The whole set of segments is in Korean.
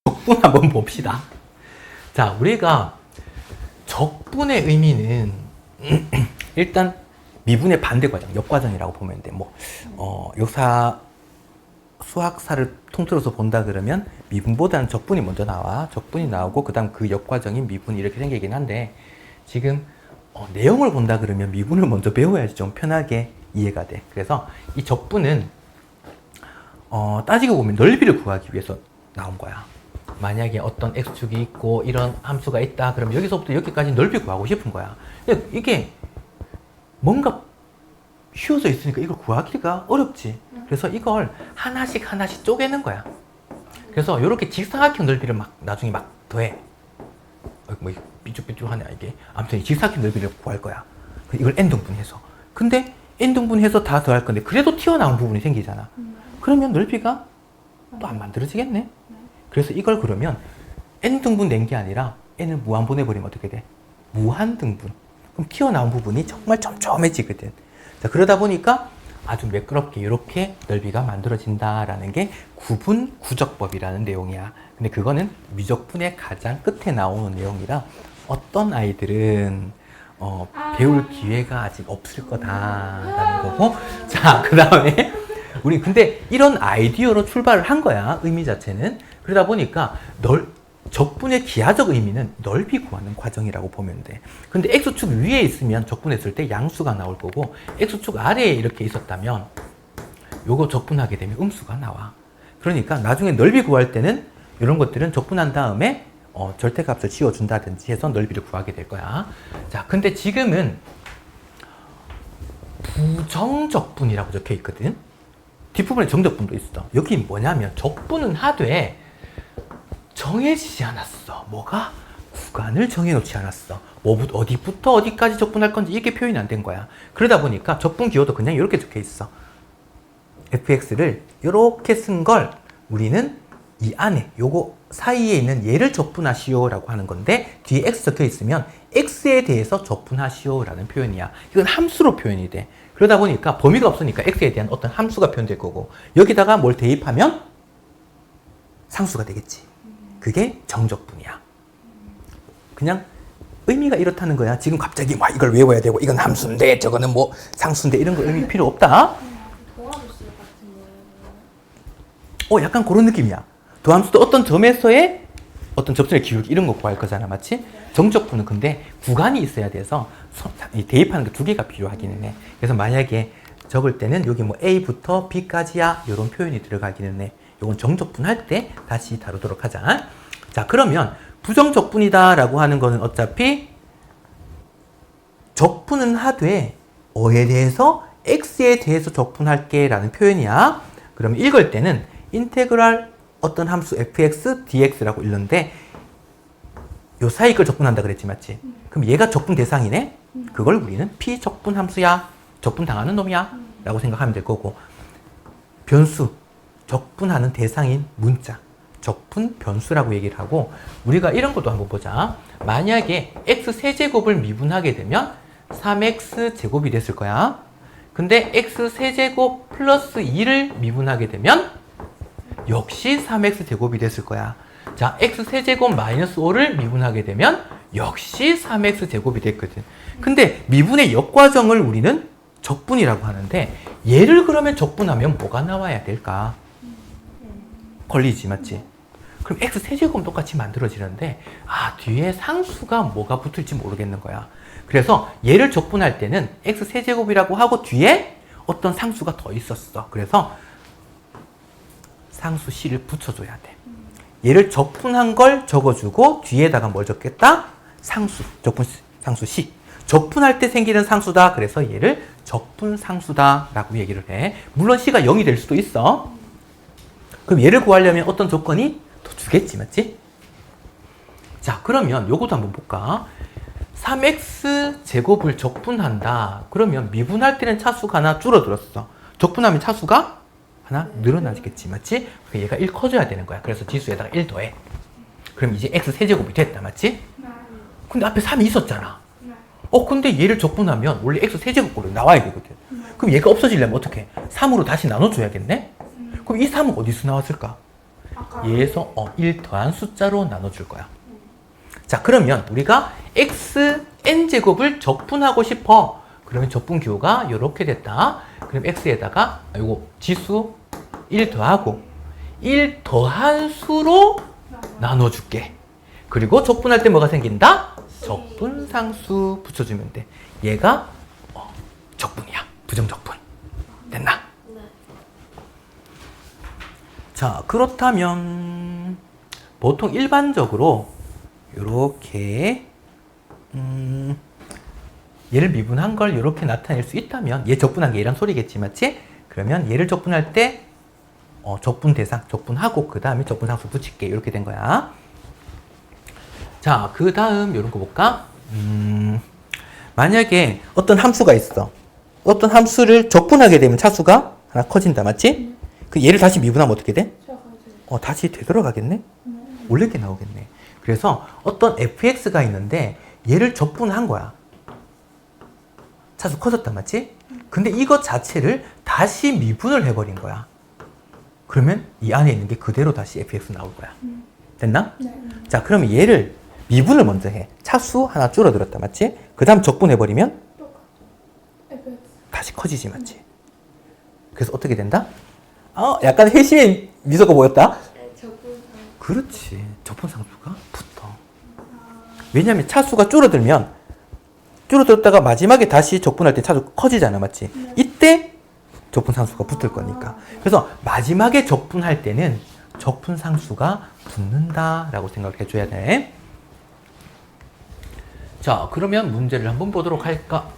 적분 한번 봅시다. 자, 우리가 적분의 의미는 일단 미분의 반대 과정, 역과정이라고 보면 돼. 수학사를 통틀어서 본다 그러면 미분보다는 적분이 먼저 나와. 적분이 나오고 그 다음 그 역과정인 미분이 이렇게 생기긴 한데, 지금 내용을 본다 그러면 미분을 먼저 배워야지 좀 편하게 이해가 돼. 그래서 이 적분은 따지고 보면 넓이를 구하기 위해서 나온 거야. 만약에 어떤 x축이 있고 이런 함수가 있다 그러면 여기서부터 여기까지 넓이 구하고 싶은 거야. 근데 이게 뭔가 휘어져 있으니까 이걸 구하기가 어렵지. 그래서 이걸 하나씩 쪼개는 거야. 그래서 이렇게 직사각형 넓이를 막 나중에 막 더해. 뭐 삐죽삐죽하냐 이게. 아무튼 이 직사각형 넓이를 구할 거야. 이걸 n등분해서. 근데 n등분해서 다 더할 건데 그래도 튀어나온 부분이 생기잖아. 그러면 넓이가 또 안 만들어지겠네. 그래서 이걸 그러면 n등분 낸 게 아니라 n을 무한분해버리면 어떻게 돼? 무한등분. 그럼 튀어나온 부분이 정말 촘촘해지거든. 자, 그러다 보니까 아주 매끄럽게 이렇게 넓이가 만들어진다라는 게 구분구적법이라는 내용이야. 근데 그거는 미적분의 가장 끝에 나오는 내용이라 어떤 아이들은 배울 기회가 아직 없을 거다라는 거고. 자, 그 다음에 우리 근데 이런 아이디어로 출발을 한 거야. 의미 자체는. 그러다 보니까 적분의 기하적 의미는 넓이 구하는 과정이라고 보면 돼. 근데 x축 위에 있으면 적분했을 때 양수가 나올 거고, x축 아래에 이렇게 있었다면 요거 적분하게 되면 음수가 나와. 그러니까 나중에 넓이 구할 때는 이런 것들은 적분한 다음에 절대값을 지워준다든지 해서 넓이를 구하게 될 거야. 자, 근데 지금은 부정적분이라고 적혀 있거든. 뒷부분에 정적분도 있어. 여기 뭐냐면 적분은 하되 정해지지 않았어. 뭐가? 구간을 정해놓지 않았어. 어디부터 어디까지 적분할 건지 이게 표현이 안 된 거야. 그러다 보니까 적분 기호도 그냥 이렇게 적혀 있어. fx를 이렇게 쓴 걸 우리는 이 안에 요거 사이에 있는 얘를 적분하시오라고 하는 건데, 뒤에 x 적혀 있으면 x에 대해서 적분하시오라는 표현이야. 이건 함수로 표현이 돼. 그러다 보니까 범위가 없으니까 x에 대한 어떤 함수가 표현될 거고, 여기다가 뭘 대입하면 상수가 되겠지. 그게 정적분이야. 그냥 의미가 이렇다는 거야. 지금 갑자기 막 이걸 외워야 되고 이건 함수인데 저거는 뭐 상수인데 이런 거 의미 필요 없다. 도함수 같은 거예요. 약간 그런 느낌이야. 도함수도 어떤 점에서의 어떤 접선의 기울기 이런 거 구할 거잖아, 맞지? 네. 정적분은 근데 구간이 있어야 돼서 대입하는 게 두 개가 필요하기는 해. 그래서 만약에 적을 때는 여기 뭐 A부터 B까지야 이런 표현이 들어가기는 해. 이건 정적분 할 때 다시 다루도록 하자. 자, 그러면 부정적분이다 라고 하는 거는 어차피 적분은 하되 어에 대해서 x에 대해서 적분할게 라는 표현이야. 그러면 읽을 때는 인테그랄 어떤 함수 fx dx라고 읽는데 요 사이 걸 적분한다 그랬지, 맞지? 그럼 얘가 적분 대상이네? 그걸 우리는 피적분 함수야. 적분 당하는 놈이야 라고 생각하면 될 거고, 변수 적분하는 대상인 문자, 적분 변수라고 얘기를 하고, 우리가 이런 것도 한번 보자. 만약에 x세제곱을 미분하게 되면 3x제곱이 됐을 거야. 근데 x세제곱 플러스 2를 미분하게 되면 역시 3x제곱이 됐을 거야. 자, x세제곱 마이너스 5를 미분하게 되면 역시 3x제곱이 됐거든. 근데 미분의 역과정을 우리는 적분이라고 하는데, 얘를 그러면 적분하면 뭐가 나와야 될까? 걸리지, 맞지? 그럼 x세제곱 똑같이 만들어지는데 뒤에 상수가 뭐가 붙을지 모르겠는 거야. 그래서 얘를 적분할 때는 x세제곱이라고 하고 뒤에 어떤 상수가 더 있었어. 그래서 상수 c를 붙여줘야 돼. 얘를 적분한 걸 적어주고 뒤에다가 뭘 적겠다? 상수, 적분 상수 c. 적분할 때 생기는 상수다. 그래서 얘를 적분상수다 라고 얘기를 해. 물론 c가 0이 될 수도 있어. 그럼 얘를 구하려면 어떤 조건이 더 주겠지, 맞지? 자, 그러면 요것도 한번 볼까? 3x제곱을 적분한다. 그러면 미분할 때는 차수가 하나 줄어들었어. 적분하면 차수가 하나 늘어나겠지, 맞지? 얘가 1 커져야 되는 거야. 그래서 지수에다가 1 더해. 그럼 이제 x세제곱이 됐다, 맞지? 근데 앞에 3이 있었잖아. 근데 얘를 적분하면 원래 x세제곱으로 나와야 되거든. 그럼 얘가 없어지려면 어떻게? 3으로 다시 나눠줘야겠네? 그럼 이 3은 어디서 나왔을까? 얘에서 1 더한 숫자로 나눠줄 거야. 자, 그러면 우리가 xn제곱을 적분하고 싶어. 그러면 적분 기호가 이렇게 됐다. 그럼 x에다가 이거 지수 1 더하고 1 더한 수로 나눠줄게. 그리고 적분할 때 뭐가 생긴다? 적분상수 붙여주면 돼. 얘가 적분이야. 부정적분. 됐나? 네. 자, 그렇다면 보통 일반적으로 이렇게 얘를 미분한 걸 이렇게 나타낼 수 있다면 얘 적분한 게 얘란 소리겠지, 맞지? 그러면 얘를 적분할 때 적분 대상, 적분하고 그 다음에 적분상수 붙일게. 이렇게 된 거야. 자, 그 다음 이런 거 볼까? 만약에 어떤 함수가 있어. 어떤 함수를 적분하게 되면 차수가 하나 커진다, 맞지? 그 얘를 다시 미분하면 어떻게 돼? 다시 되돌아가겠네? 원래 게 나오겠네. 그래서 어떤 fx가 있는데 얘를 적분한 거야. 차수 커졌다, 맞지? 근데 이것 자체를 다시 미분을 해버린 거야. 그러면 이 안에 있는 게 그대로 다시 fx 나올 거야. 됐나? 네. 자, 그러면 얘를 미분을 먼저 해. 차수 하나 줄어들었다, 맞지? 그 다음 적분해버리면 FX. 다시 커지지, 맞지? 그래서 어떻게 된다? 약간 회심의 미소가 보였다? 적분상. 그렇지. 적분상수가 붙어. 왜냐면 차수가 줄어들었다가 마지막에 다시 적분할 때 차수 커지잖아, 맞지? 네. 이때 적분상수가 붙을 거니까. 그래서 마지막에 적분할 때는 적분상수가 붙는다라고 생각을 해줘야 돼. 자, 그러면 문제를 한번 보도록 할까?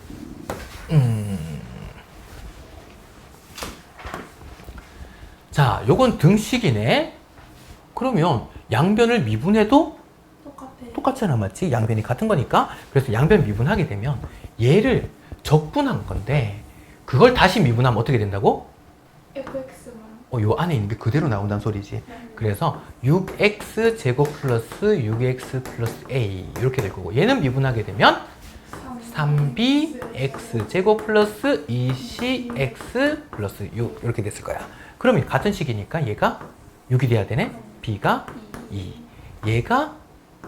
자, 요건 등식이네. 그러면 양변을 미분해도 똑같아. 똑같잖아, 맞지? 양변이 같은 거니까. 그래서 양변 미분하게 되면 얘를 적분한 건데 그걸 다시 미분하면 어떻게 된다고? FX만. 요 안에 있는 게 그대로 나온다는 소리지. 그래서 6x 제곱 플러스 6x 플러스 a 이렇게 될 거고, 얘는 미분하게 되면 3bx 제곱 플러스 2cx 플러스 6 이렇게 됐을 거야. 그러면 같은 식이니까 얘가 6이 돼야 되네. b가 2. 얘가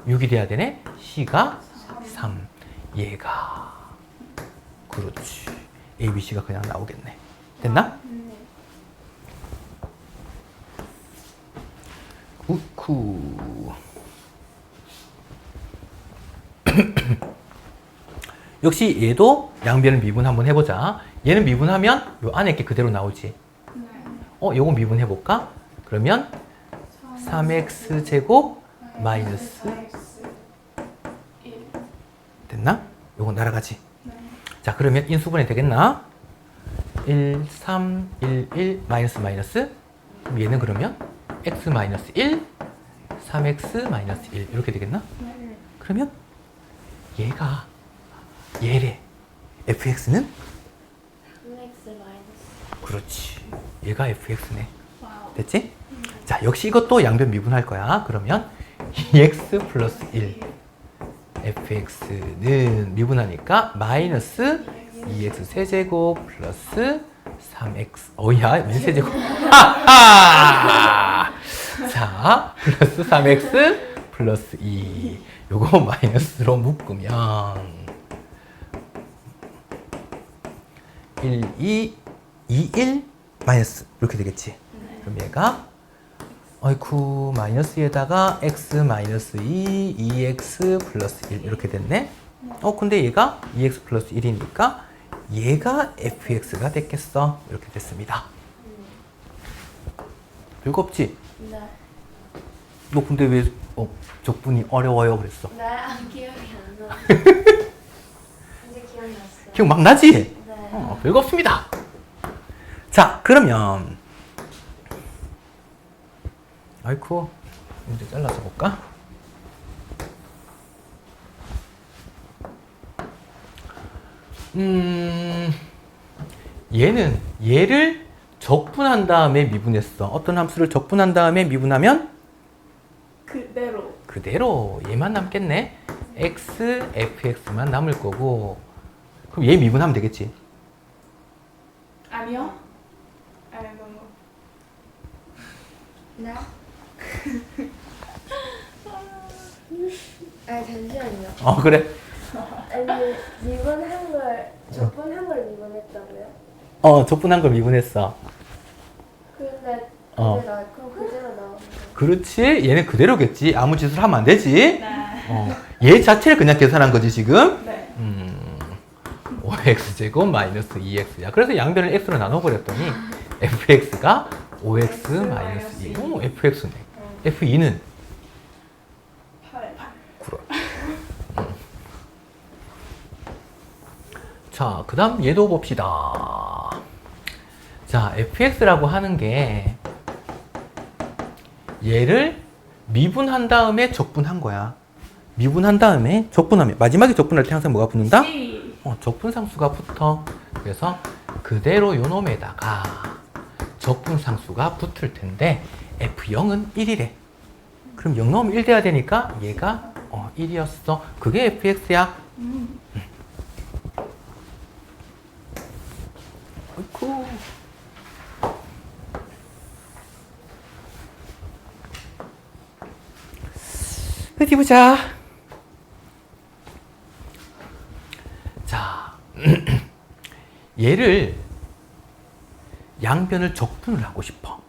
6이 돼야 되네. c가 3. 얘가 그렇지. a, b, c가 그냥 나오겠네. 됐나? 네. 우쿠. 역시 얘도 양변을 미분 한번 해보자. 얘는 미분하면 요 안에 게 그대로 나오지. 네. 요거 미분해볼까? 그러면 3x 제곱 마이너스 됐나? 요거 날아가지. 네. 자, 그러면 인수분해 되겠나? 1, 3, 1, 1 마이너스 마이너스. 그럼 얘는 그러면 x 마이너스 1, 3x 마이너스 1 이렇게 되겠나? 네. 그러면 얘래. fx는? 3x 마이너스. 그렇지. 얘가 fx네. 와우. 됐지? 자, 역시 이것도 양변 미분할 거야. 그러면 2x 플러스 1 fx는 미분하니까 마이너스 2x 세제곱 플러스 3x 야, 왜 세제곱? 하하! 자, 플러스 3x 플러스 2 요거 마이너스로 묶으면 1, 2, 2, 1 마이너스 이렇게 되겠지. 그럼 얘가 어이쿠 마이너스에다가 x 마이너스 2, 2x 플러스 1 이렇게 됐네. 근데 얘가 2x 플러스 1이니까 얘가 fx가 됐겠어. 이렇게 됐습니다. 별거 없지? 네. 너 근데 왜 적분이 어려워요 그랬어? 네. 기억이 안 나. 이제 기억났어요. 기억 막 나지? 네. 별거 없습니다. 자, 그러면 아이쿠 문제 잘라서 볼까? 얘를 적분한 다음에 미분했어. 어떤 함수를 적분한 다음에 미분하면 그대로 얘만 남겠네. x, fx만 남을 거고, 그럼 얘 미분하면 되겠지. 아니요. 아니 너무 네. 아니 잠시만요. 그래? 아니 미분한 걸 적분한 걸 미분했다고요? 적분한 걸 미분했어. 근데 어. 그럼 그대로 나오는 거. 그렇지. 얘는 그대로겠지. 아무 짓을 하면 안 되지. 네. 얘 자체를 그냥 계산한 거지 지금. 네. 5x제곱 마이너스 2x야. 그래서 양변을 x로 나눠버렸더니 fx가 5x 마이너스 2. fx네. f2는 8. 그래. 자, 그 다음 얘도 봅시다. 자, fx라고 하는 게 얘를 미분한 다음에 적분한 거야. 미분한 다음에 적분하면 마지막에 적분할 때 항상 뭐가 붙는다? C. 적분상수가 붙어. 그래서 그대로 요 놈에다가 적분상수가 붙을 텐데 f0은 1이래. 그럼 0 넣으면 1 돼야 되니까 얘가 1이었어. 그게 fx야. 아이쿠. 어디 보자. 자, 얘를 양변을 적분을 하고 싶어.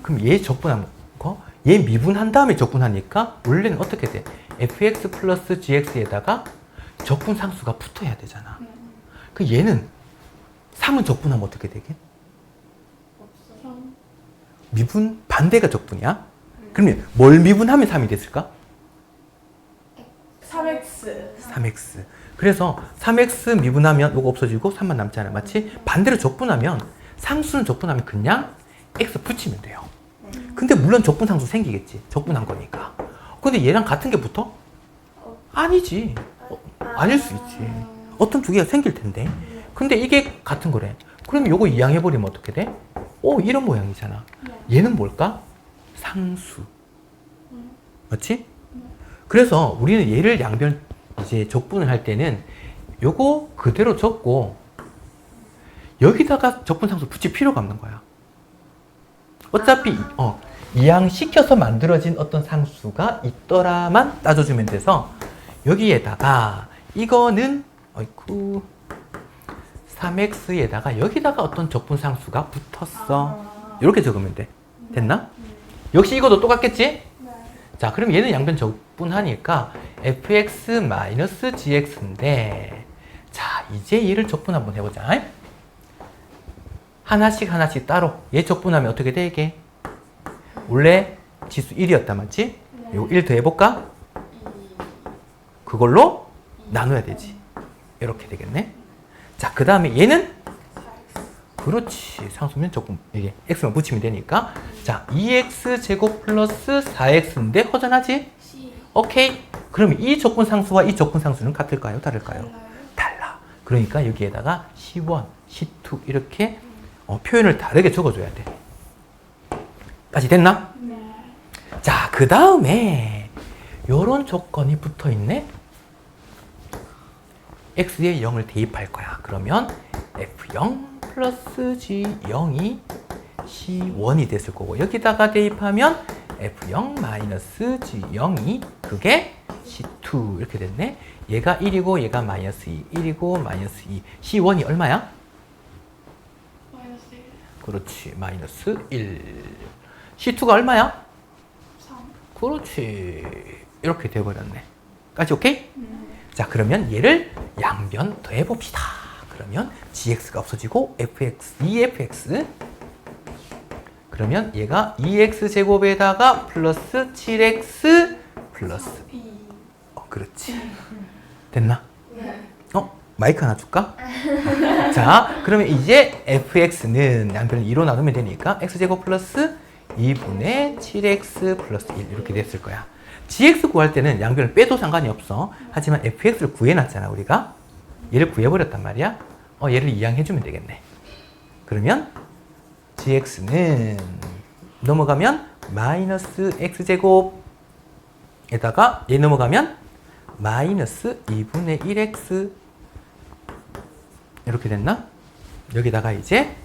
그럼 얘 적분한 거, 얘 미분한 다음에 적분하니까 원래는 어떻게 돼? fx 플러스 gx에다가 적분상수가 붙어야 되잖아. 그 얘는 3은 적분하면 어떻게 되게? 미분 반대가 적분이야? 그러면 뭘 미분하면 3이 됐을까? 3x. 3x. 그래서 3x 미분하면 이거 없어지고 3만 남잖아. 맞지? 반대로 적분하면 상수는 적분하면 그냥 x 붙이면 돼요. 근데 물론 적분상수 생기겠지. 적분한 거니까. 근데 얘랑 같은 게 붙어? 아니지. 아닐 수 있지. 어떤 두 개가 생길 텐데. 근데 이게 같은 거래. 그럼 요거 이항해버리면 어떻게 돼? 이런 모양이잖아. 얘는 뭘까? 상수. 맞지? 그래서 우리는 얘를 양변 이제 적분을 할 때는 요거 그대로 적고 여기다가 적분상수 붙일 필요가 없는 거야. 어차피 이항시켜서 만들어진 어떤 상수가 있더라만 따져주면 돼서 여기에다가 이거는 3x에다가 여기다가 어떤 적분상수가 붙었어. 이렇게 적으면 돼. 됐나? 역시 이것도 똑같겠지? 자, 그럼 얘는 양변 적분하니까 fx-gx인데 자, 이제 얘를 적분 한번 해보자. 하나씩 따로 얘 적분하면 어떻게 돼 이게? 원래 지수 1이었다 맞지? 이거 1 더해볼까? 그걸로 나눠야 되지. 이렇게 되겠네. 자, 그 다음에 얘는 그렇지. 상수면 적분 이게 x만 붙이면 되니까 자 2x 제곱 플러스 4x인데 허전하지? C. 오케이. 그럼 이 적분 상수와 이 적분 상수는 같을까요? 다를까요? 달라. 그러니까 여기에다가 C1, C2 이렇게 표현을 다르게 적어줘야 돼. 까지 됐나? 네. 자, 그 다음에 요런 조건이 붙어 있네. x에 0을 대입할 거야. 그러면 f0 플러스 g0이 c1이 됐을 거고 여기다가 대입하면 f0 마이너스 g0이 그게 c2 이렇게 됐네. 얘가 1이고 얘가 마이너스 2, 1이고 마이너스 2. c1이 얼마야? 마이너스 1. 그렇지. 마이너스 1. c2가 얼마야? 3. 그렇지. 이렇게 돼버렸네. 까지 오케이? 자, 그러면 얘를 양변 더해봅시다. 그러면 gx가 없어지고 fx, 2fx. 그러면 얘가 2x 제곱에다가 플러스 7x 플러스 2. 그렇지. 됐나? 마이크 하나 줄까? 자, 그러면 이제 fx는 양변을 2로 나누면 되니까 x제곱 플러스 2분의 7x 플러스 1 이렇게 됐을 거야. gx 구할 때는 양변을 빼도 상관이 없어. 하지만 fx를 구해놨잖아 우리가. 얘를 구해버렸단 말이야. 얘를 이항해주면 되겠네. 그러면 gx는 넘어가면 마이너스 x제곱에다가 얘 넘어가면 마이너스 2분의 1x 이렇게 됐나? 여기다가 이제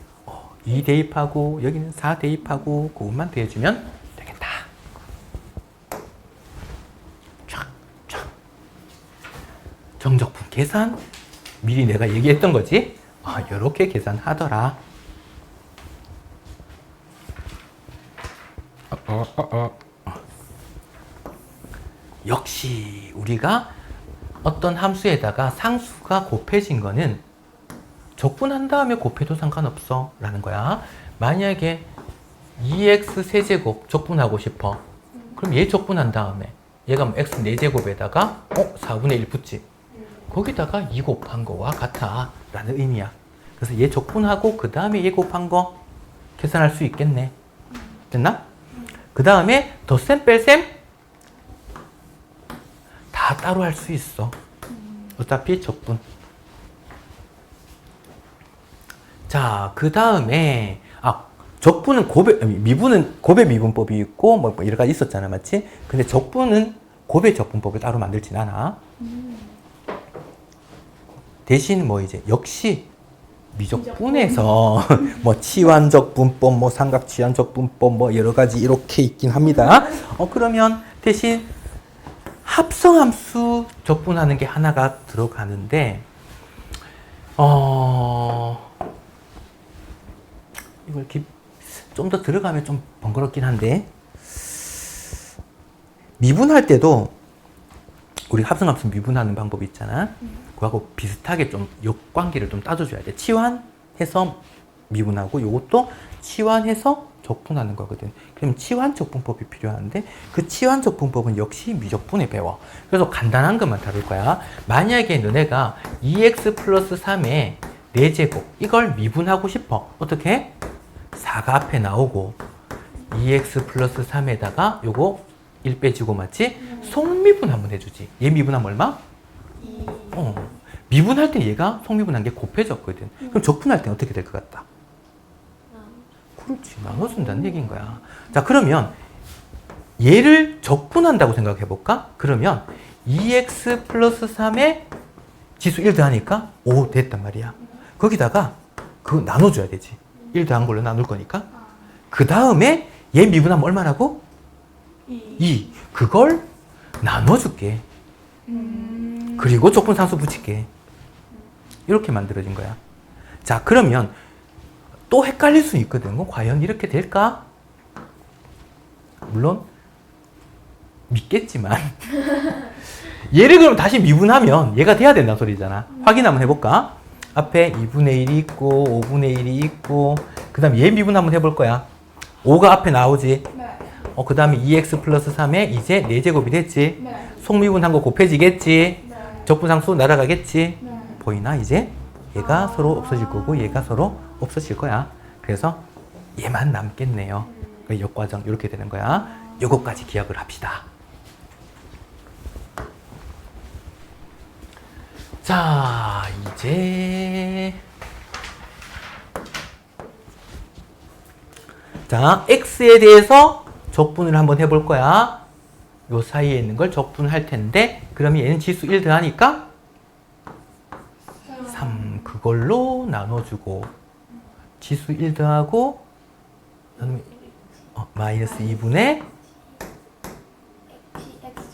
2 대입하고 여기는 4 대입하고 그것만 더해주면 되겠다. 촥, 촥, 정적분 계산 미리 내가 얘기했던 거지. 이렇게 계산하더라. 역시 우리가 어떤 함수에다가 상수가 곱해진 거는 적분한 다음에 곱해도 상관없어 라는 거야. 만약에 2x 세제곱 적분하고 싶어. 그럼 얘 적분한 다음에 얘가 뭐 x 4제곱에다가 4분의 1 붙지. 거기다가 2 곱한 거와 같아 라는 의미야. 그래서 얘 적분하고 그 다음에 얘 곱한 거 계산할 수 있겠네. 됐나? 그 다음에 덧셈 뺄셈 다 따로 할 수 있어. 어차피 적분. 자, 그 다음에 적분은 미분은 곱의 미분법이 있고 뭐 여러 가지 있었잖아, 맞지? 근데 적분은 곱의 적분법을 따로 만들진 않아. 대신 뭐 이제 역시 미적분에서 뭐 치환적분법, 뭐 삼각치환적분법 뭐 여러 가지 이렇게 있긴 합니다. 그러면 대신 합성함수 적분하는 게 하나가 들어가는데 이걸 좀 더 들어가면 좀 번거롭긴 한데 미분할 때도 우리 합성함수 미분하는 방법이 있잖아. 그거하고 비슷하게 좀 역관계를 좀 따져줘야 돼. 치환해서 미분하고 요것도 치환해서 적분하는 거거든. 그럼 치환 적분법이 필요한데 그 치환 적분법은 역시 미적분에 배워. 그래서 간단한 것만 다룰 거야. 만약에 너네가 2x 플러스 3의 4제곱 이걸 미분하고 싶어. 어떻게 해? 4가 앞에 나오고 2x 플러스 3에다가 요거 1 빼주고 맞지? 속미분 한번 해주지. 얘 미분하면 얼마? 2. 미분할 때 얘가 속미분한 게 곱해졌거든. 그럼 적분할 때는 어떻게 될 것 같다? 그렇지. 나눠준다는 얘기인 거야. 자, 그러면 얘를 적분한다고 생각해 볼까? 그러면 2x 플러스 3에 지수 1 더하니까 5 됐단 말이야. 거기다가 그거 나눠줘야 되지. 1 더한 걸로 나눌 거니까. 그 다음에 얘 미분하면 얼마라고? 2. 그걸 나눠줄게. 그리고 적분상수 붙일게. 이렇게 만들어진 거야. 자, 그러면 또 헷갈릴 수 있거든. 과연 이렇게 될까? 물론 믿겠지만 얘를 그럼 다시 미분하면 얘가 돼야 된다는 소리잖아. 확인 한번 해볼까? 앞에 2분의 1이 있고 5분의 1이 있고 그 다음에 얘 미분 한번 해볼 거야. 5가 앞에 나오지. 네. 그 다음에 2x 플러스 3에 이제 4제곱이 됐지. 네. 속미분한 거 곱해지겠지. 네. 적분상수 날아가겠지. 네. 보이나? 이제 얘가 서로 없어질 거고 얘가 서로 없어질 거야. 그래서 얘만 남겠네요. 역과정 이렇게 되는 거야. 요것까지 기억을 합시다. 자, 이제 자, x에 대해서 적분을 한번 해볼 거야. 요 사이에 있는 걸 적분할 텐데 그러면 얘는 지수 1 더하니까 3 그걸로 나눠주고 지수 1 더하고 마이너스 2분의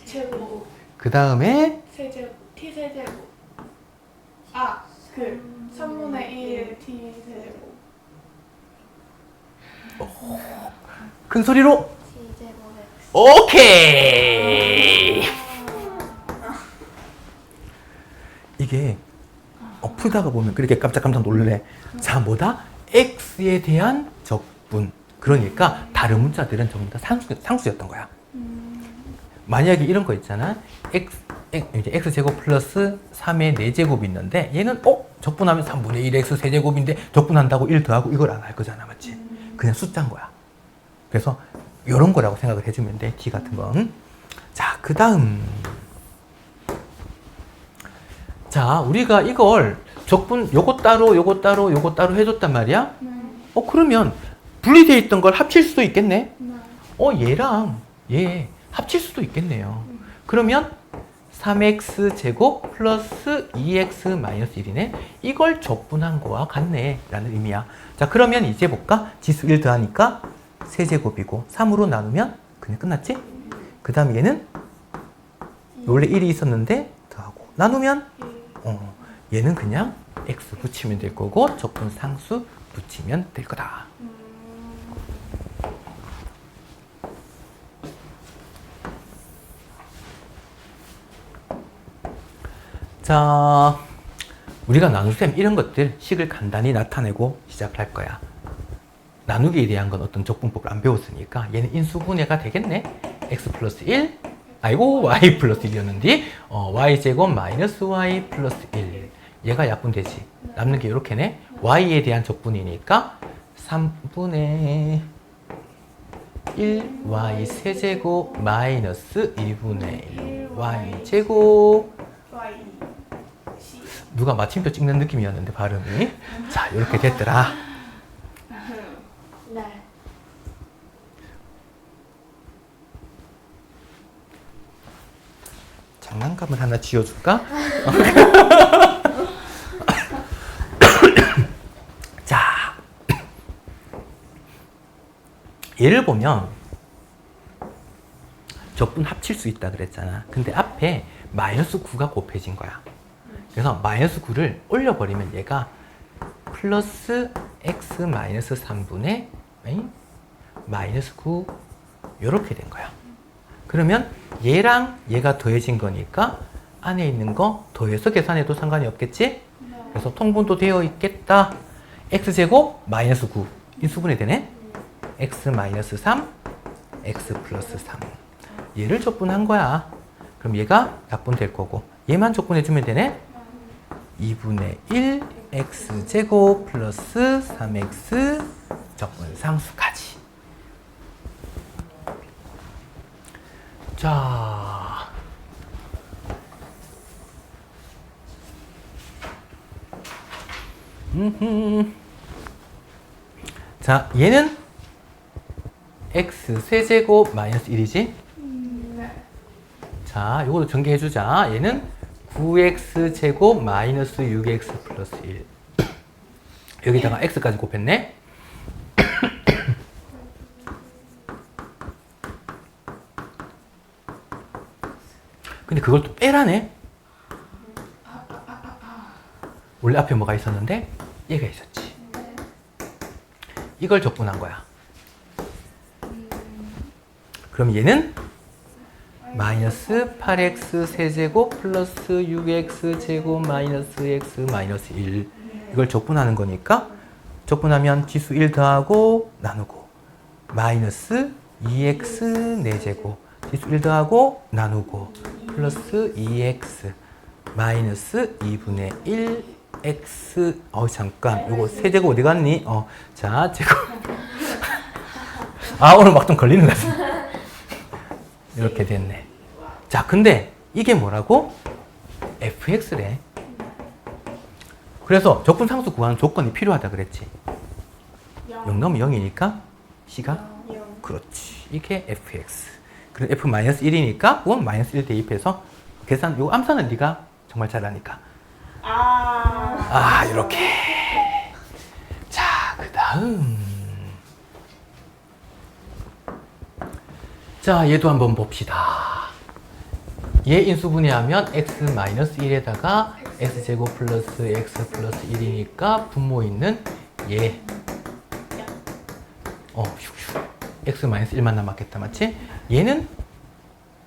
제곱. 그 다음에 세제곱. t 세제곱. 3분의 1 t 세제곱. 큰 소리로 T제곱에 오케이. 이게 풀다가 보면 그렇게 깜짝깜짝 놀래. 자, 뭐다? x에 대한 적분. 그러니까 다른 문자들은 전부 다 상수였던 거야. 만약에 이런 거 있잖아. 이제 x제곱 플러스 3의 4제곱이 있는데 얘는 적분하면 3분의 1 x 세제곱인데 적분한다고 1 더하고 이걸 안 할 거잖아. 맞지? 그냥 숫자인 거야. 그래서 이런 거라고 생각을 해주면 돼. t 같은 건. 자, 그 다음. 자, 우리가 이걸 적분 요거 따로 요거 따로 요거 따로 해줬단 말이야. 그러면 분리되어 있던 걸 합칠 수도 있겠네. 얘랑 얘 합칠 수도 있겠네요. 그러면 3x 제곱 플러스 2x 마이너스 1이네. 이걸 적분한 거와 같네 라는 의미야. 자, 그러면 이제 볼까? 지수 1 더하니까 세제곱이고 3으로 나누면 그냥 끝났지? 그 다음에 얘는 원래 1이 있었는데 더하고 나누면 얘는 그냥 x 붙이면 될 거고 적분 상수 붙이면 될 거다. 자, 우리가 나눗셈 이런 것들 식을 간단히 나타내고 시작할 거야. 나누기에 대한 건 어떤 적분법을 안 배웠으니까 얘는 인수분해가 되겠네. x 플러스 1, 아이고 y 플러스 1이었는데 y제곱 마이너스 y 플러스 1. 얘가 약분되지. 남는 게 이렇게네. y에 대한 적분이니까 3분의 1 y 세제곱 마이너스 2분의 1 y 제곱. Y C 누가 마침표 찍는 느낌이었는데 발음이. 자, 이렇게 됐더라. 네. 장난감을 하나 지어줄까? 자, 얘를 보면 적분 합칠 수 있다 그랬잖아. 근데 앞에 마이너스 9가 곱해진 거야. 그래서 마이너스 9를 올려버리면 얘가 플러스 x 마이너스 3분의 마이너스 9 이렇게 된 거야. 그러면 얘랑 얘가 더해진 거니까 안에 있는 거 더해서 계산해도 상관이 없겠지? 그래서 통분도 되어 있겠다. x제곱 마이너스 9 인수분해 되네? x 마이너스 3 x 플러스 3 얘를 적분한 거야. 그럼 얘가 약분될 거고 얘만 적분해주면 되네? 2분의 1 x제곱 플러스 3x 적분 상수까지. 자, 자, 얘는 x 세제곱 마이너스 1이지? 네. 자, 요것도 전개해주자. 얘는 9x 제곱 마이너스 6x 플러스 1. 여기다가 x까지 곱했네? 근데 그걸 또 빼라네? 원래 앞에 뭐가 있었는데? 얘가 있었지. 이걸 적분한 거야. 그럼 얘는 마이너스 8x 세제곱 플러스 6x 제곱 마이너스 x 마이너스 1 이걸 적분하는 거니까 적분하면 지수 1 더하고 나누고 마이너스 2x 4제곱 지수 1 더하고 나누고 플러스 2x 마이너스 2분의 1 x 잠깐 요거 세제곱 어디 갔니? 자 제곱 오늘 막 좀 걸리는 것 같습니다. 이렇게 됐네. 자, 근데 이게 뭐라고? fx래. 그래서 적분상수 구하는 조건이 필요하다 그랬지. 0 넣으면 0이니까 c가? 그렇지. 이게 fx. 그럼 f-1이니까 그건 마이너스 1 대입해서 계산, 요 암산은 네가 정말 잘하니까. 이렇게. 자, 그 다음. 자, 얘도 한번 봅시다. 얘 인수분해하면 x-1에다가 x제곱 플러스 x 플러스 1이니까 분모 있는 얘. x-1만 남았겠다, 맞지? 얘는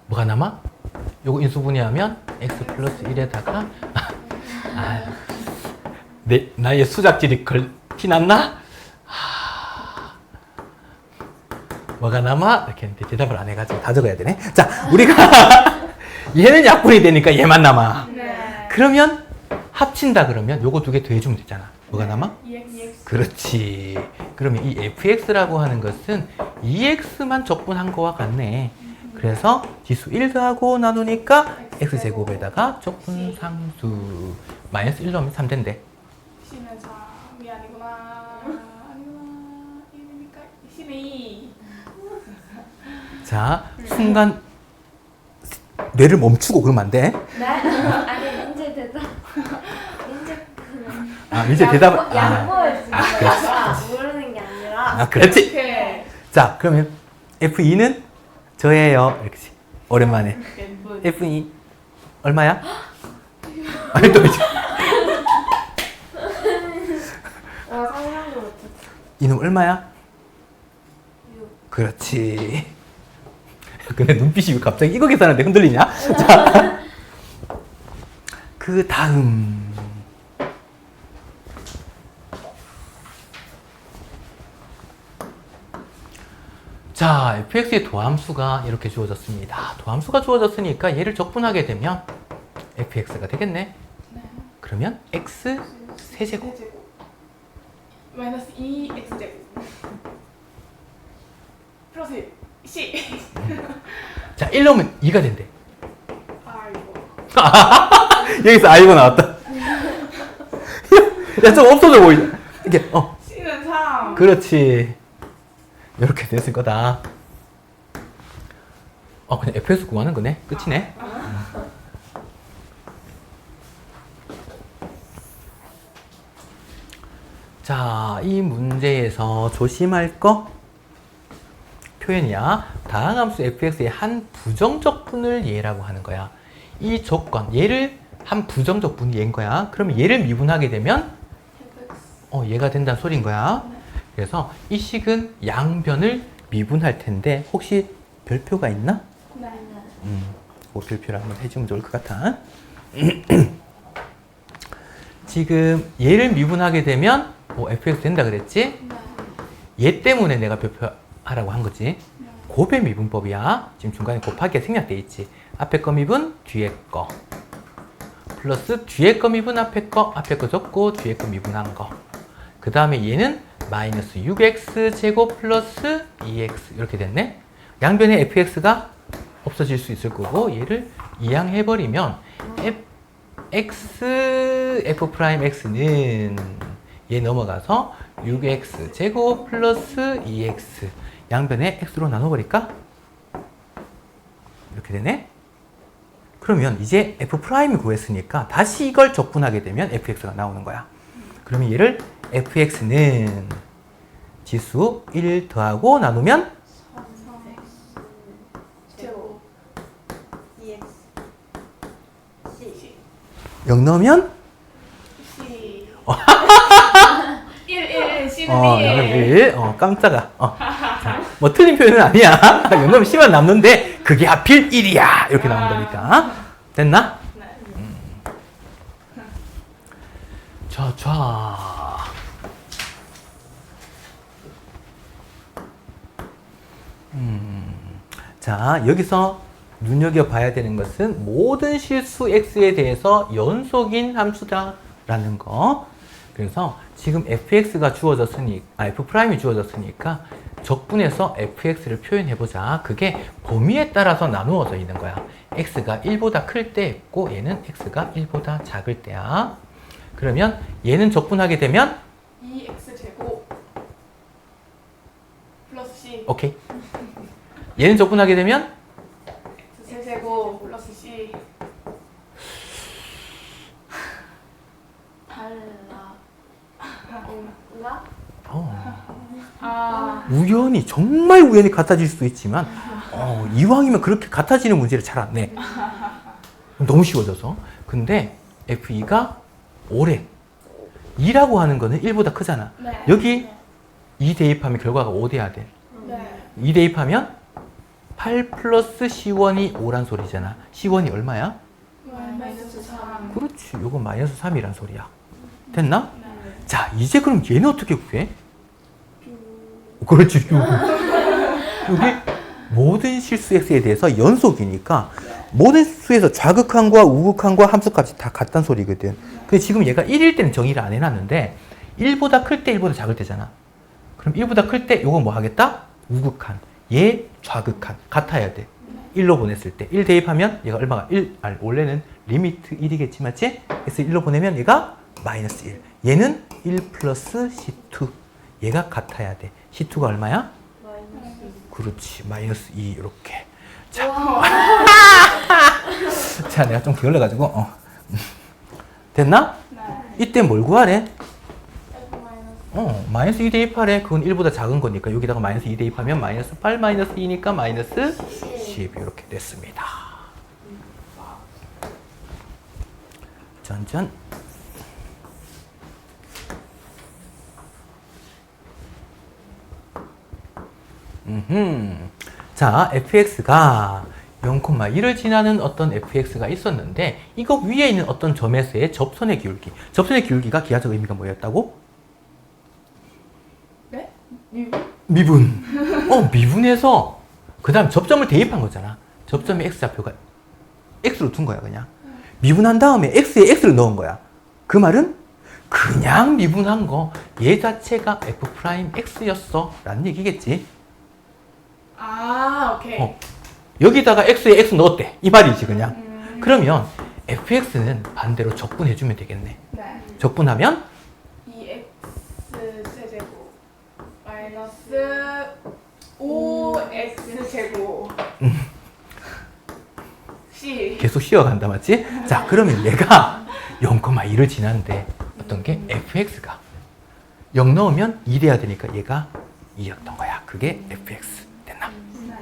뭐가 남아? 요거 인수분해하면 x 플러스 1에다가 나의 수작질이 티났나? 뭐가 남아? 이렇게 했는데 대답을 안 해가지고 다 적어야 되네. 자, 우리가 얘는 약분이 되니까 얘만 남아. 네. 그러면 합친다 그러면 요거 두 개 더해주면 되잖아. 뭐가 남아? EX. 그렇지. 그러면 이 fx라고 하는 것은 2x만 적분한 거와 같네. 그래서 지수 1 더하고 나누니까 x제곱에다가 적분상수 마이너스 1 넣으면 3 된대. C는 3이 아니구나. 아니구나. 1이니까 C는 2. 자, 순간 뇌를 멈추고 그러면 안 돼. 네? 아니 민재 대답. 민재 대답을. 양보해 주는 그렇지. 거야. 모르는 게 아니라. 그렇지. 이렇게. 자, 그러면 F2는 저예요. 이렇게 오랜만에. F. F2 얼마야? 아니 또 상상도 못했어. 이놈 얼마야? 6. 그렇지. 근데 눈빛이 왜 갑자기 이거 계산하는데 흔들리냐? 자, 그 다음. 자, fx의 도함수가 이렇게 주어졌습니다. 도함수가 주어졌으니까 얘를 적분하게 되면 fx가 되겠네. 네. 그러면 x 세제곱. 마이너스 2x제곱 플러스 c. 자, 1 넣으면 2가 된대. 아이고. 여기서 아이고 나왔다. 야, 좀 없어져 보이죠? 이게, c는 3. 그렇지. 이렇게 됐을 거다. 그냥 fx 구하는 거네. 끝이네. 자, 이 문제에서 조심할 거 표현이야. 다항함수 fx의 한 부정적 분을 얘라고 하는 거야. 이 조건, 얘를 한 부정적 분이 얘인 거야. 그러면 얘를 미분하게 되면 얘가 된다는 소리인 거야. 그래서 이 식은 양변을 미분할 텐데 혹시 별표가 있나? 네. 그 별표를 한번 해주면 좋을 것 같아. 지금 얘를 미분하게 되면 fx 된다 그랬지? 네. 얘 때문에 내가 별표하라고 한 거지. 곱의 미분법이야. 지금 중간에 곱하기가 생략돼 있지. 앞에 거 미분, 뒤에 거. 플러스 뒤에 거 미분, 앞에 거 적고 뒤에 거 미분한 거. 그 다음에 얘는 마이너스 6x 제곱 플러스 2x 이렇게 됐네. 양변에 fx가 없어질 수 있을 거고 얘를 이항해버리면 f'x는 얘 넘어가서 6x 제곱 플러스 2x 양변에 x로 나눠버릴까? 이렇게 되네. 그러면 이제 f'을 구했으니까 다시 이걸 적분하게 되면 fx가 나오는 거야. 그러면 얘를 fx는 지수 1 더하고 나누면 제곱 2x. C. 0 넣으면 c. 1 c는 1. 1. 깜짝아. 자, 뭐 틀린 표현은 아니야. 0 넣으면 10만 남는데 그게 하필 1이야. 이렇게 나온 거니까. 됐나? 네. 자. 자, 여기서 눈여겨봐야 되는 것은 모든 실수 x에 대해서 연속인 함수다라는 거. 그래서 지금 fx가 주어졌으니, f'이 주어졌으니까 적분해서 fx를 표현해보자. 그게 범위에 따라서 나누어져 있는 거야. x가 1보다 클 때 있고 얘는 x가 1보다 작을 때야. 그러면 얘는 적분하게 되면 2x 제곱 플러스 c. 오케이. 얘는 적분하게 되면 x 제곱 플러스 c. 달라. 우연히 정말 우연히 같아질 수도 있지만 이왕이면 그렇게 같아지는 문제를 잘 안 내. 너무 쉬워져서. 근데 F2가 오래. 2라고 하는 거는 1보다 크잖아. 네. 여기 2 대입하면 결과가 5 돼야 돼. 네. 2 대입하면 8 플러스 C1이 5란 소리잖아. C1이 얼마야? 마이너스 3. 그렇지. 요건 마이너스 3이란 소리야. 됐나? 네. 자, 이제 그럼 얘는 어떻게 구해? 그렇지. 여기 모든 실수 x에 대해서 연속이니까 모든 수에서 좌극한과 우극한과 함수값이 다 같단 소리거든. 근데 지금 얘가 1일 때는 정의를 안 해놨는데 1보다 클 때 1보다 작을 때잖아. 그럼 1보다 클 때 요거 뭐 하겠다? 우극한. 얘 좌극한. 같아야 돼. 1로 보냈을 때. 1 대입하면 얘가 얼마가? 1. 원래는 리미트 1이겠지, 맞지? 그래서 1로 보내면 얘가 마이너스 1. 얘는 1 플러스 C2. 얘가 같아야 돼. C2가 얼마야? 그렇지. 마이너스 2 이렇게. 자, 자 내가 좀 게을러가지고 됐나? 네. 이때 뭘 구하래? F 마이너스. 마이너스 2 대입하래. 그건 1보다 작은 거니까 여기다가 마이너스 2 대입하면 마이너스 8 마이너스 2니까 마이너스 10 이렇게 됐습니다. 짠짠. 자, fx가 0,1을 지나는 어떤 fx가 있었는데 이거 위에 있는 어떤 점에서의 접선의 기울기. 접선의 기울기가 기하적 의미가 뭐였다고? 네? 미분? 미분. 미분해서 그 다음 접점을 대입한 거잖아. 접점의 x좌표가 x로 둔 거야 그냥. 미분한 다음에 x에 x를 넣은 거야. 그 말은 그냥 미분한 거 얘 자체가 f'x였어 라는 얘기겠지. 아, 오케이. 여기다가 x에 x 넣었대 이 말이지 그냥. 그러면 fx는 반대로 적분해주면 되겠네. 네. 적분하면 2x 세제곱 마이너스 5x 제곱 C. 계속 쉬어간다 맞지? 자 그러면 얘가 0,1을 지나는데 어떤 게 fx가 0 넣으면 2 돼야 되니까 얘가 2였던 거야. 그게 fx 됐나? 네.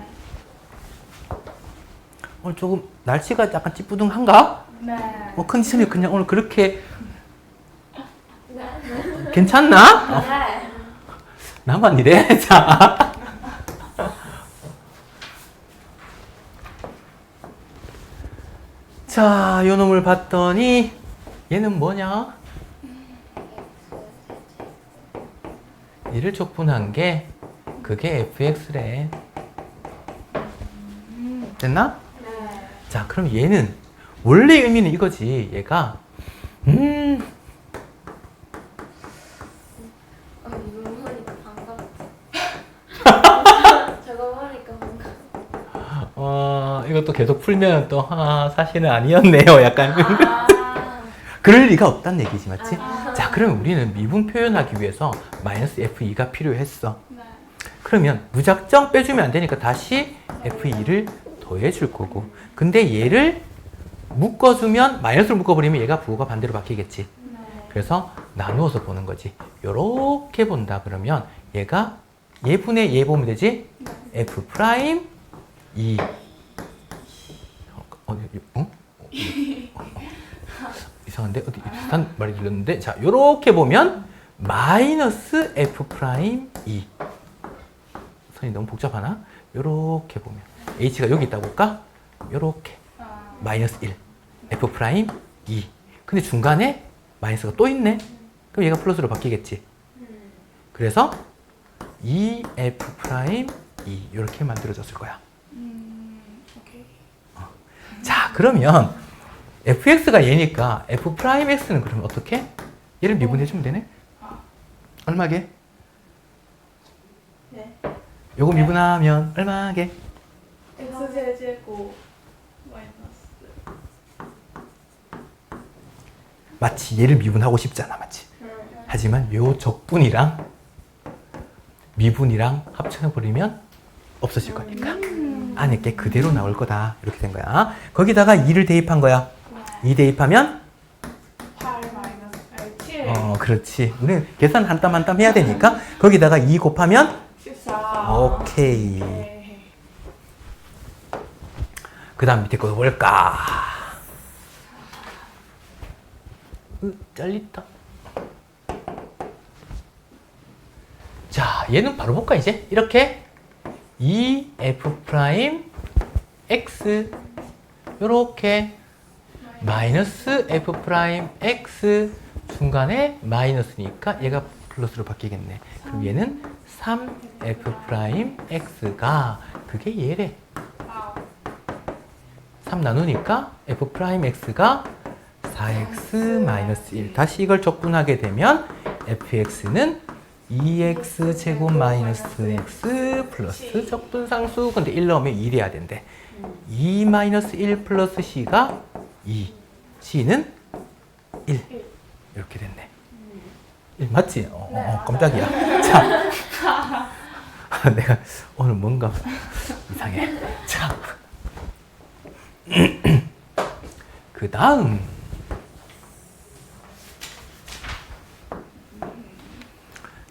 오늘 조금 날씨가 약간 찌뿌둥한가? 네. 컨디션이 그냥 오늘 그렇게 네. 괜찮나? 네. 나만 이래? 자. 자, 요 놈을 봤더니 얘는 뭐냐? 얘를 적분한 게 그게 fx래. 됐나? 네. 자, 그럼 얘는 원래 의미는 이거지. 얘가 이거 보니까 반갑지. 저거 보니까 반갑. 이것도 계속 풀면 또 사실은 아니었네요. 약간 아. 그럴 리가 없다는 얘기지, 맞지? 아. 자, 그러면 우리는 미분 표현하기 위해서 마이너스 f2가 필요했어. 네. 그러면 무작정 빼주면 안 되니까 다시 f2를 더해줄 거고. 근데 얘를 묶어주면 마이너스를 묶어버리면 얘가 부호가 반대로 바뀌겠지. 네. 그래서 나누어서 보는 거지. 요렇게 본다 그러면 얘가 얘분의 얘 보면 되지? f 프라임 2 이상한데? 어디 비슷한 말이 들렸는데 자 요렇게 보면 마이너스 f 프라임 2 선이 너무 복잡하나? 요렇게 보면 h가 여기 있다고 볼까? 요렇게 아. 마이너스 1 f 프라임 2 근데 중간에 마이너스가 또 있네. 그럼 얘가 플러스로 바뀌겠지. 그래서 2f 프라임 2 이렇게 만들어졌을 거야. 오케이. 자 그러면 fx가 얘니까 f 프라임 x는 그러면 어떻게? 얘를 미분해주면 되네. 얼마게? 네. 요거 미분하면 얼마게? x 세제곱 마이너스. 마치 얘를 미분하고 싶잖아, 맞지? 하지만 요 적분이랑 미분이랑 합쳐버리면 없어질 거니까 안에 게 그대로 나올 거다 이렇게 된 거야. 거기다가 2를 대입한 거야. 2 대입하면 8 마이너스 7. 그렇지. 우리는 계산 한 땀 한 땀 해야 되니까 거기다가 2 곱하면 14. 오케이. 네. 그 다음 밑에 거 볼까? 잘렸다. 자, 얘는 바로 볼까 이제? 이렇게 2f 프라임 x 요렇게 마이너스 f 프라임 x 중간에 마이너스니까 얘가 플러스로 바뀌겠네. 그럼 얘는 3f 프라임 x가 그게 얘래. 3 나누니까 f 프라임 x가 4x 마이너스 1. 다시 이걸 적분하게 되면 fx는 2x 제곱 마이너스 x 플러스 적분상수. 근데 1 넣으면 2 돼야 된대. 2 마이너스 1 플러스 c가 2. c는 1. 이렇게 됐네. 1 맞지? 깜짝이야. 자. 내가 오늘 뭔가 이상해. 자. 그 다음.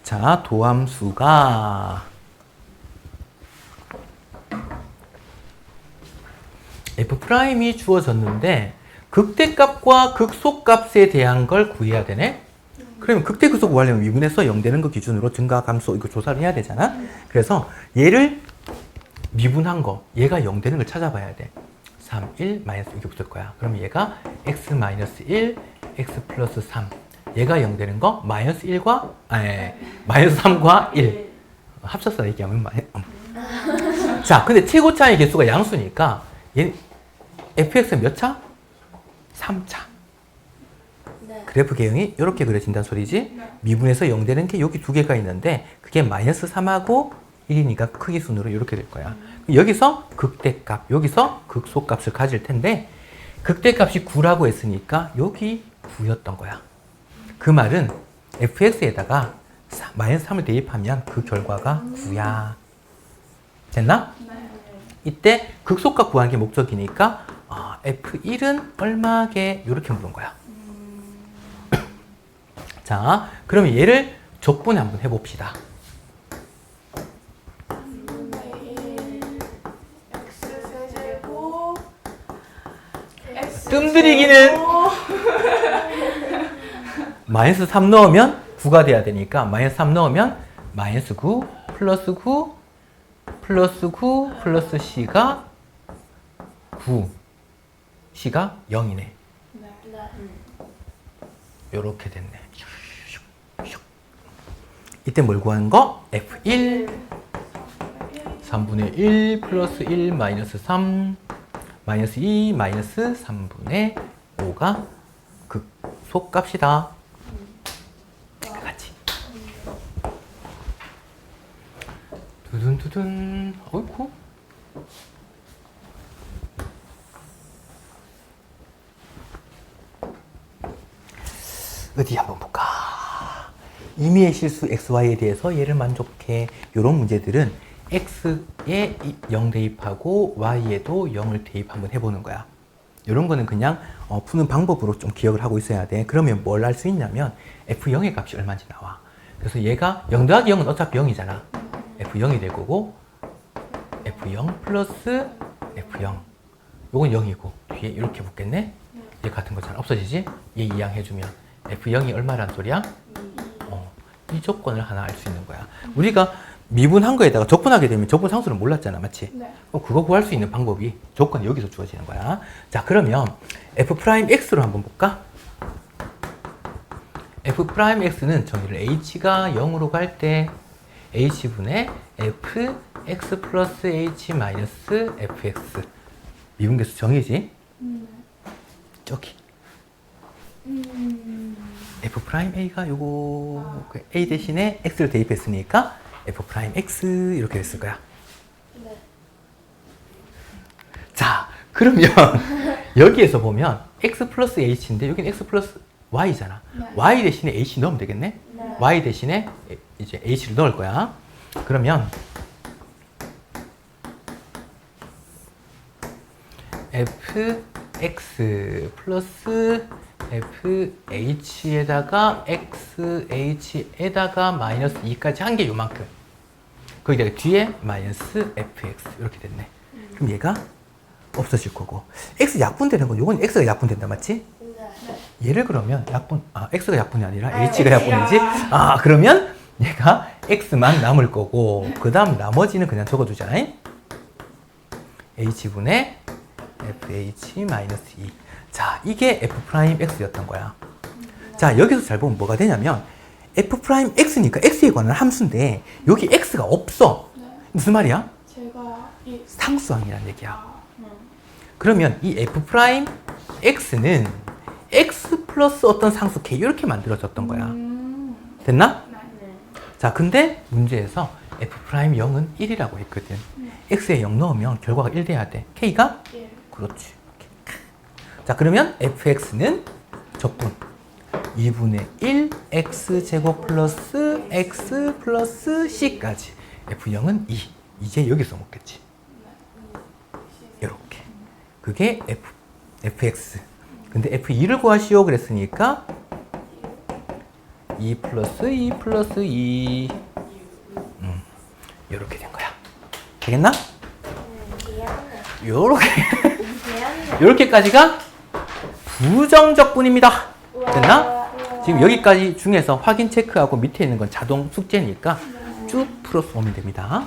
자, 도함수가 F'이 주어졌는데 극대값과 극소값에 대한 걸 구해야 되네. 그러면 극대 극소 구하려면 미분에서 0 되는 거 기준으로 증가 감소 이거 조사를 해야 되잖아. 그래서 얘를 미분한 거, 얘가 0 되는 걸 찾아봐야 돼. 3, 1, 마이너스 이게 붙을 거야. 그러면 얘가 x 마이너스 1, x 플러스 3. 얘가 0 되는 거 마이너스 1과 마이너스 3과 1. 합쳐서 얘기하면 자, 근데 최고차의 개수가 양수니까 얘 fx는 몇 차? 3차. 네. 그래프 개형이 이렇게 그려진다는 소리지. 네. 미분에서 0 되는 게 여기 두 개가 있는데 그게 마이너스 3하고 1이니까 크기 순으로 이렇게 될 거야. 여기서 극대값, 여기서 극소값을 가질 텐데 극대값이 9라고 했으니까 여기 9였던 거야. 그 말은 fx에다가 마이너스 3을 대입하면 그 결과가 9야. 됐나? 네. 이때 극소값 구하는 게 목적이니까 F1은 얼마게 이렇게 물은 거야. 자, 그러면 얘를 적분해 한번 해봅시다. x제곱 뜸들이기는 마이너스 3 넣으면 9가 돼야 되니까 마이너스 3 넣으면 마이너스 9 플러스 9 플러스 9 플러스 C가 9 C가 0이네. 네. 네. 요렇게 됐네. 이때 뭘 구하는 거? F1 3분의 1 플러스 1 마이너스 3 마이너스 2 마이너스 3분의 5가 극소값이다. 같이. 두둔두둔. 어이쿠. 어디 한번 볼까? 임의의 실수 xy에 대해서 얘를 만족해. 이런 문제들은 x에 0 대입하고 y에도 0을 대입 한번 해보는 거야. 이런 거는 그냥 푸는 방법으로 좀 기억을 하고 있어야 돼. 그러면 뭘 알 수 있냐면 f0의 값이 얼마인지 나와. 그래서 얘가 0 더하기 0은 어차피 0이잖아. f0이 될 거고 f0 플러스 f0 요건 0이고 뒤에 이렇게 붙겠네. 얘 같은 거잖아. 없어지지? 얘 이항해주면 f0이 얼마란 소리야? 이 조건을 하나 알 수 있는 거야. 우리가 미분한 거에다가 적분하게 되면 적분 상수를 몰랐잖아. 맞지? 네. 그거 구할 수 있는 방법이 조건이 여기서 주어지는 거야. 자, 그러면 f'x로 한번 볼까? f'x는 정의를 h가 0으로 갈 때 h분의 fx 플러스 h 마이너스 fx 미분계수 정의지? 저기 f'a가 요거 a 대신에 x를 대입했으니까 f'x 이렇게 됐을 거야. 네. 자, 그러면 여기에서 보면 x 플러스 h인데 여기는 x 플러스 y잖아. 네. y 대신에 h 넣으면 되겠네. 네. y 대신에 이제 h를 넣을 거야. 그러면 fx 플러스 fh에다가 xh에다가 마이너스 2까지 한 게 요만큼. 거기다가 뒤에 마이너스 fx 이렇게 됐네. 그럼 얘가 없어질 거고 x 약분되는 건 요건 x가 약분된다. 맞지? 네. 얘를 그러면 x가 약분이 아니라 h가 H가. 약분이지? 그러면 얘가 x만 남을 거고 그 다음 나머지는 그냥 적어두잖아. h분의 fh 마이너스 2. 자, 이게 f'x였던 거야. 자, 여기서 잘 보면 뭐가 되냐면 f'x니까 x에 관한 함수인데 여기 x가 없어. 네. 무슨 말이야? 제가 이 상수항이란 얘기야. 그러면 이 f'x는 x 플러스 어떤 상수 k 이렇게 만들어졌던 거야. 됐나? 네. 자, 근데 문제에서 f'0은 1이라고 했거든. x에 0 넣으면 결과가 1 돼야 돼. k가? 예. 그렇지. 자, 그러면 fx는 적분 2분의 1 x제곱 플러스 x 플러스 c까지 f0은 2. 이제 여기서 먹겠지. 이렇게. 그게 fx. 근데 f2를 구하시오 그랬으니까 2 플러스 2 플러스 2 이렇게 된 거야. 되겠나? 미안해. 요렇게 미안해. 요렇게까지가 부정적분입니다. 됐나? 우와. 지금 여기까지 중에서 확인 체크하고 밑에 있는 건 자동 숙제니까 쭉 풀어서 오면 됩니다.